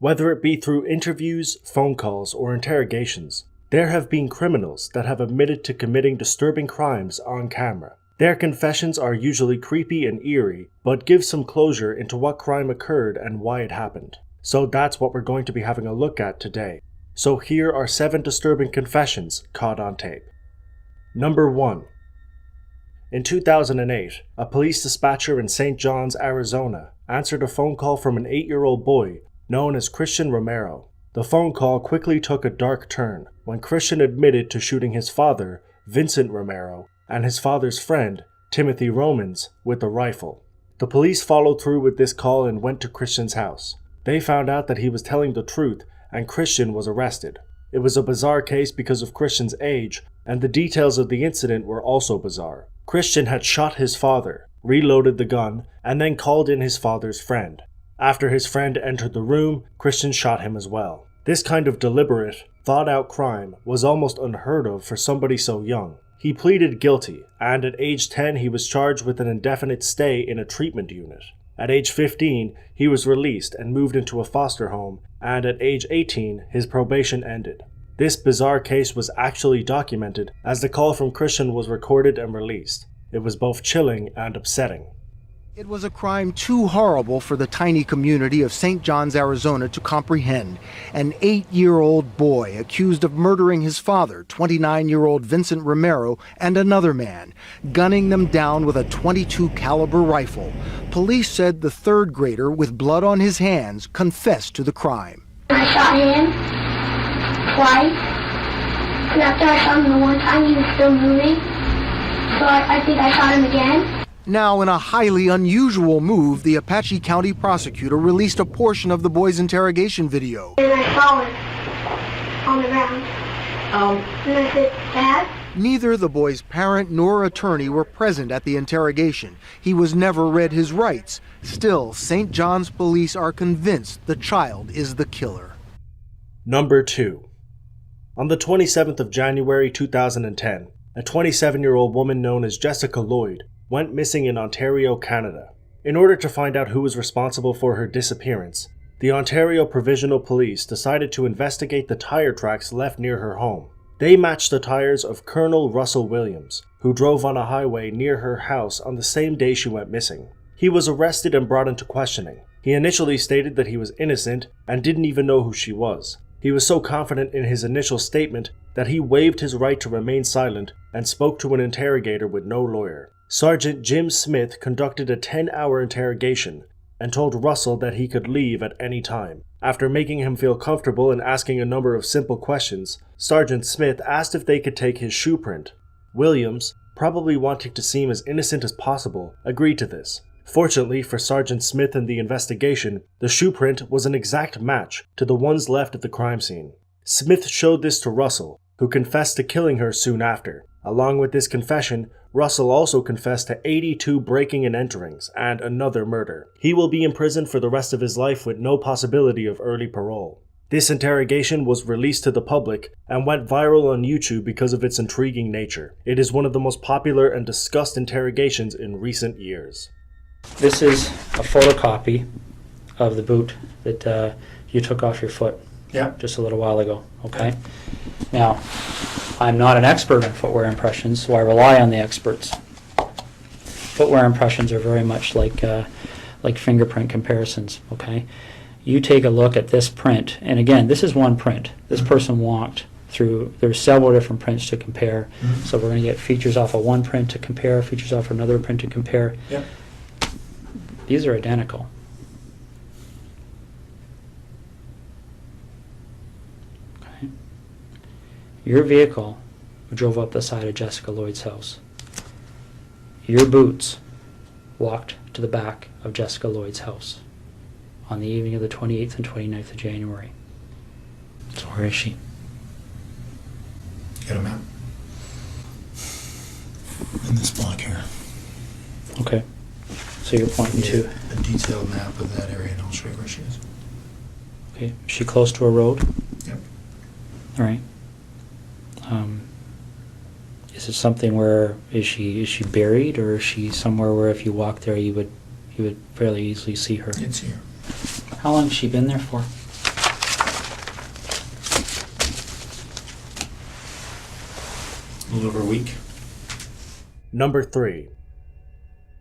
Whether it be through interviews, phone calls, or interrogations, there have been criminals that have admitted to committing disturbing crimes on camera. Their confessions are usually creepy and eerie, but give some closure into what crime occurred and why it happened. So that's what we're going to be having a look at today. So here are 7 disturbing confessions caught on tape. Number 1. In 2008, a police dispatcher in St. John's, Arizona, answered a phone call from an 8-year-old boy known as Christian Romero. The phone call quickly took a dark turn when Christian admitted to shooting his father, Vincent Romero, and his father's friend, Timothy Romans, with a rifle. The police followed through with this call and went to Christian's house. They found out that he was telling the truth and Christian was arrested. It was a bizarre case because of Christian's age, and the details of the incident were also bizarre. Christian had shot his father, reloaded the gun, and then called in his father's friend. After his friend entered the room, Christian shot him as well. This kind of deliberate, thought-out crime was almost unheard of for somebody so young. He pleaded guilty, and at age 10 he was charged with an indefinite stay in a treatment unit. At age 15, he was released and moved into a foster home, and at age 18, his probation ended. This bizarre case was actually documented, as the call from Christian was recorded and released. It was both chilling and upsetting. It was a crime too horrible for the tiny community of St. John's, Arizona to comprehend. An 8-year-old boy accused of murdering his father, 29-year-old Vincent Romero, and another man, gunning them down with a .22 caliber rifle. Police said the third grader, with blood on his hands, confessed to the crime. I shot him twice, and after I shot him the one time, he was still moving, so I think I shot him again. Now, in a highly unusual move, the Apache County prosecutor released a portion of the boy's interrogation video. And I saw him on the ground. And I said, Dad? Neither the boy's parent nor attorney were present at the interrogation. He was never read his rights. Still, St. John's police are convinced the child is the killer. Number 2. On the 27th of January 2010, a 27-year-old woman known as Jessica Lloyd went missing in Ontario, Canada. In order to find out who was responsible for her disappearance, the Ontario Provincial Police decided to investigate the tire tracks left near her home. They matched the tires of Colonel Russell Williams, who drove on a highway near her house on the same day she went missing. He was arrested and brought into questioning. He initially stated that he was innocent and didn't even know who she was. He was so confident in his initial statement that he waived his right to remain silent and spoke to an interrogator with no lawyer. Sergeant Jim Smith conducted a 10-hour interrogation and told Russell that he could leave at any time. After making him feel comfortable and asking a number of simple questions, Sergeant Smith asked if they could take his shoe print. Williams, probably wanting to seem as innocent as possible, agreed to this. Fortunately for Sergeant Smith and the investigation, the shoe print was an exact match to the ones left at the crime scene. Smith showed this to Russell, who confessed to killing her soon after. Along with this confession, Russell also confessed to 82 breaking and enterings and another murder. He will be in prison for the rest of his life with no possibility of early parole. This interrogation was released to the public and went viral on YouTube because of its intriguing nature. It is one of the most popular and discussed interrogations in recent years. This is a photocopy of the boot that you took off your foot just a little while ago, okay? Now, I'm not an expert in footwear impressions, so I rely on the experts. Footwear impressions are very much like fingerprint comparisons, okay? You take a look at this print, and again, this is one print. This person walked through, there's several different prints to compare, so we're going to get features off of one print to compare, features off another print to compare. Yep. These are identical. Okay. Your vehicle drove up the side of Jessica Lloyd's house. Your boots walked to the back of Jessica Lloyd's house on the evening of the 28th and 29th of January. So where is she? Get a map. In this block here. Okay. So you're pointing to a detailed map of that area, and I'll show you where she is. Okay. Is she close to a road? Yep. All right. Is it something where is she buried, or is she somewhere where if you walk there you would fairly easily see her? It's here. How long has she been there for? A little over a week. Number 3.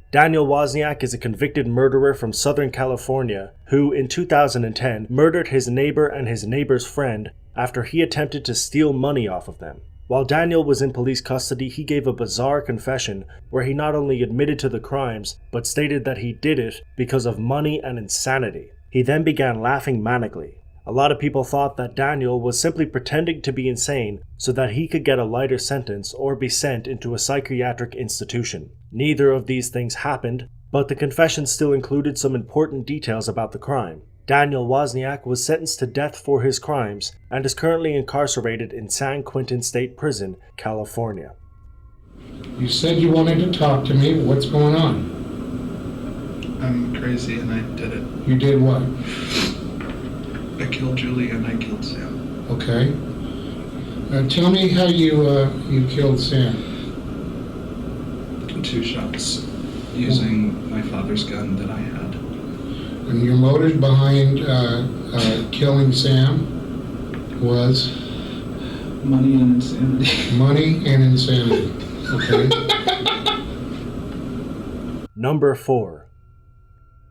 Daniel Wozniak is a convicted murderer from Southern California who, in 2010, murdered his neighbor and his neighbor's friend after he attempted to steal money off of them. While Daniel was in police custody, he gave a bizarre confession where he not only admitted to the crimes, but stated that he did it because of money and insanity. He then began laughing manically. A lot of people thought that Daniel was simply pretending to be insane so that he could get a lighter sentence or be sent into a psychiatric institution. Neither of these things happened, but the confession still included some important details about the crime. Daniel Wozniak was sentenced to death for his crimes and is currently incarcerated in San Quentin State Prison, California. You said you wanted to talk to me. What's going on? I'm crazy and I did it. You did what? I killed Julie and I killed Sam. Okay. Tell me how you killed Sam. 2 shots using my father's gun that I had. And your motive behind killing Sam was? Money and insanity. Money and insanity. Okay. Number 4.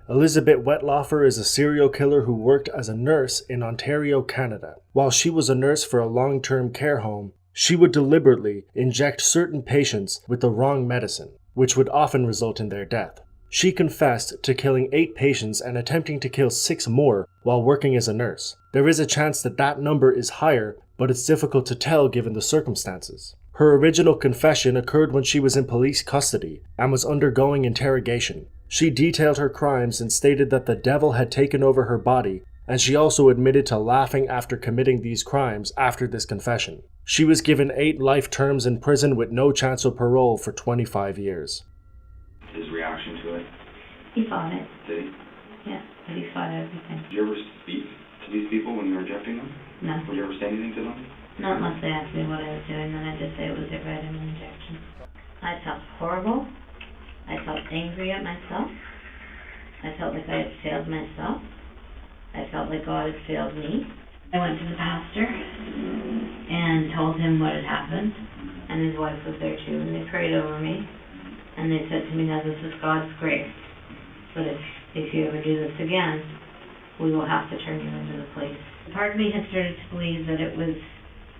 Elisabet Welter is a serial killer who worked as a nurse in Ontario, Canada. While she was a nurse for a long-term care home, she would deliberately inject certain patients with the wrong medicine, which would often result in their death. She confessed to killing 8 patients and attempting to kill 6 more while working as a nurse. There is a chance that that number is higher, but it's difficult to tell given the circumstances. Her original confession occurred when she was in police custody and was undergoing interrogation. She detailed her crimes and stated that the devil had taken over her body, and she also admitted to laughing after committing these crimes after this confession. She was given 8 life terms in prison with no chance of parole for 25 years. His reaction to it? He fought it. Did he? Yeah, but he fought everything. Did you ever speak to these people when you were rejecting them? No. Would you ever say anything to them? Not unless they asked me what I was doing, then I just say it was a vitamin injection. I felt horrible. I felt angry at myself. I felt like I had failed myself. I felt like God had failed me. I went to the pastor and told him what had happened, and his wife was there too, and they prayed over me. And they said to me, now this is God's grace, but if you ever do this again, we will have to turn you into the police. Part of me had started to believe that it was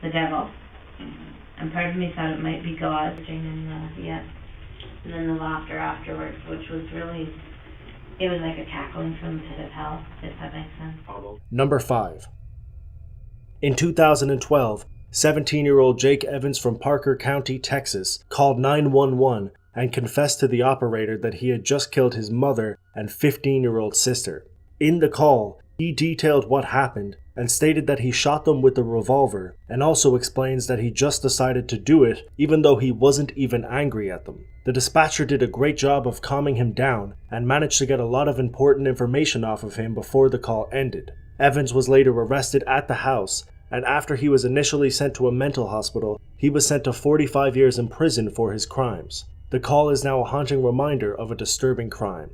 the devil, and part of me thought it might be God. And then the laughter afterwards, which was really, it was like a cackling from the pit of hell, if that makes sense. Number 5. In 2012, 17-year-old Jake Evans from Parker County, Texas, called 911 and confessed to the operator that he had just killed his mother and 15-year-old sister. In the call, he detailed what happened and stated that he shot them with a revolver, and also explains that he just decided to do it even though he wasn't even angry at them. The dispatcher did a great job of calming him down and managed to get a lot of important information off of him before the call ended. Evans was later arrested at the house, and after he was initially sent to a mental hospital, he was sent to 45 years in prison for his crimes. The call is now a haunting reminder of a disturbing crime.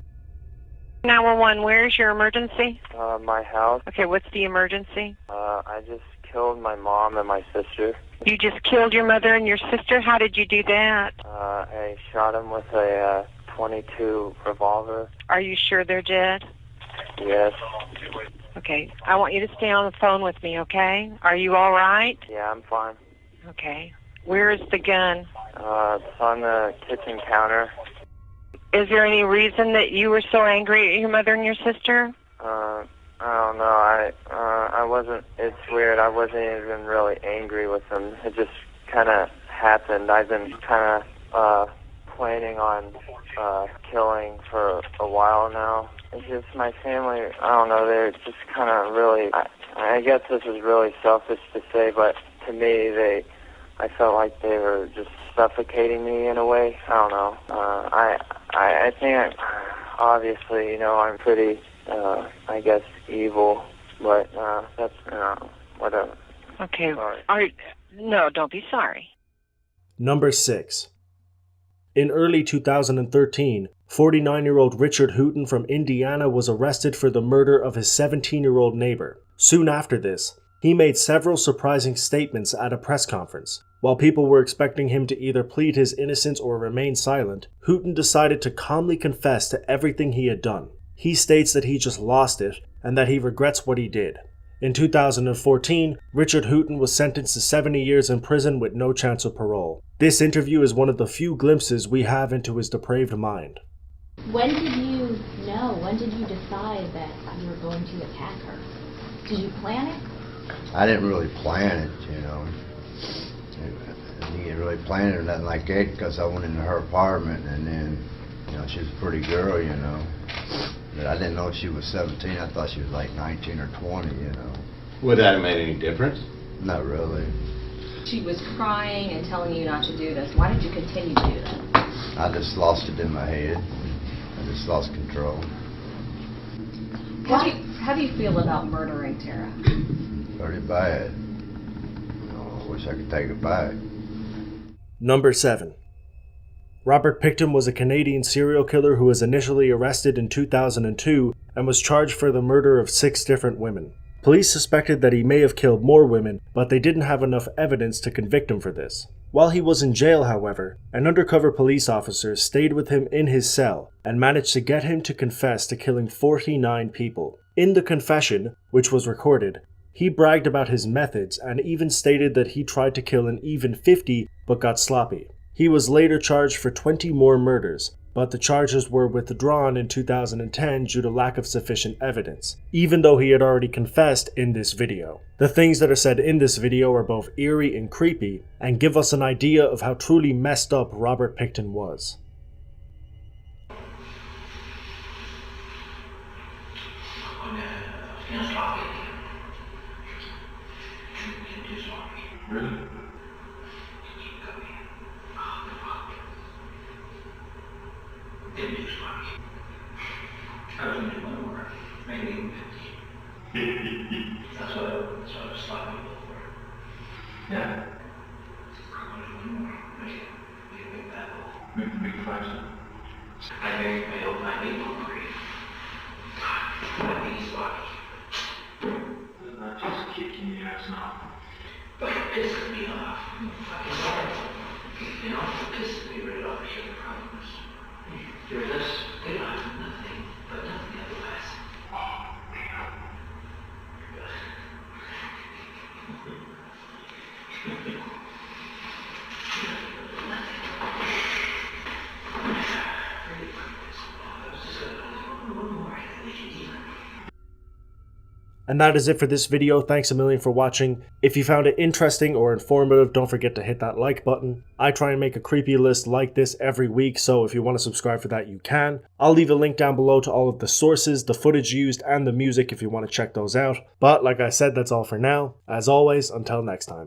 911, where's your emergency? My house. Okay, what's the emergency? I just killed my mom and my sister. You just killed your mother and your sister? How did you do that? I shot them with a .22 revolver. Are you sure they're dead? Yes. Okay, I want you to stay on the phone with me, okay? Are you all right? Yeah, I'm fine. Okay. Where is the gun? It's on the kitchen counter. Is there any reason that you were so angry at your mother and your sister? I don't know. I wasn't, it's weird. I wasn't even really angry with them. It just kind of happened. I've been kind of planning on killing for a while now. It's just my family, I don't know, they're just kind of really, I guess this is really selfish to say, but to me, I felt like they were just suffocating me in a way. I don't know. I think, obviously, you know, I'm pretty, I guess, evil, but that's, you know, whatever. Okay. Sorry. No, don't be sorry. Number 6. In early 2013, 49-year-old Richard Hooten from Indiana was arrested for the murder of his 17-year-old neighbor. Soon after this, he made several surprising statements at a press conference. While people were expecting him to either plead his innocence or remain silent, Hooten decided to calmly confess to everything he had done. He states that he just lost it and that he regrets what he did. In 2014, Richard Hooten was sentenced to 70 years in prison with no chance of parole. This interview is one of the few glimpses we have into his depraved mind. When did you know? When did you decide that you were going to attack her? Did you plan it? I didn't really plan it, you know. I didn't really plan it or nothing like that because I went into her apartment and then, you know, she was a pretty girl, you know. But I didn't know she was 17. I thought she was like 19 or 20, you know. Would that have made any difference? Not really. She was crying and telling you not to do this. Why did you continue to do that? I just lost it in my head. I just lost control. How do you feel about murdering Tara? Pretty bad. You know, I wish I could take it back. Number 7. Robert Pickton was a Canadian serial killer who was initially arrested in 2002 and was charged for the murder of 6 different women. Police suspected that he may have killed more women, but they didn't have enough evidence to convict him for this. While he was in jail, however, an undercover police officer stayed with him in his cell and managed to get him to confess to killing 49 people. In the confession, which was recorded, he bragged about his methods and even stated that he tried to kill an even 50 but got sloppy. He was later charged for 20 more murders, but the charges were withdrawn in 2010 due to lack of sufficient evidence, even though he had already confessed in this video. The things that are said in this video are both eerie and creepy, and give us an idea of how truly messed up Robert Pickton was. That's what I was stopping for. Yeah. Make a five cent. I think I hope my name will agree. God, what these bodies. It's not just kicking your ass now. But it pisses me off. You know, it pisses me right off. Here's the problem. You're this, they don't have nothing, but nothing otherwise. Oh, man. And that is it for this video. Thanks a million for watching. If you found it interesting or informative, don't forget to hit that like button. I try and make a creepy list like this every week, so if you want to subscribe for that, you can. I'll leave a link down below to all of the sources, the footage used, and the music if you want to check those out. But like I said, that's all for now. As always, until next time.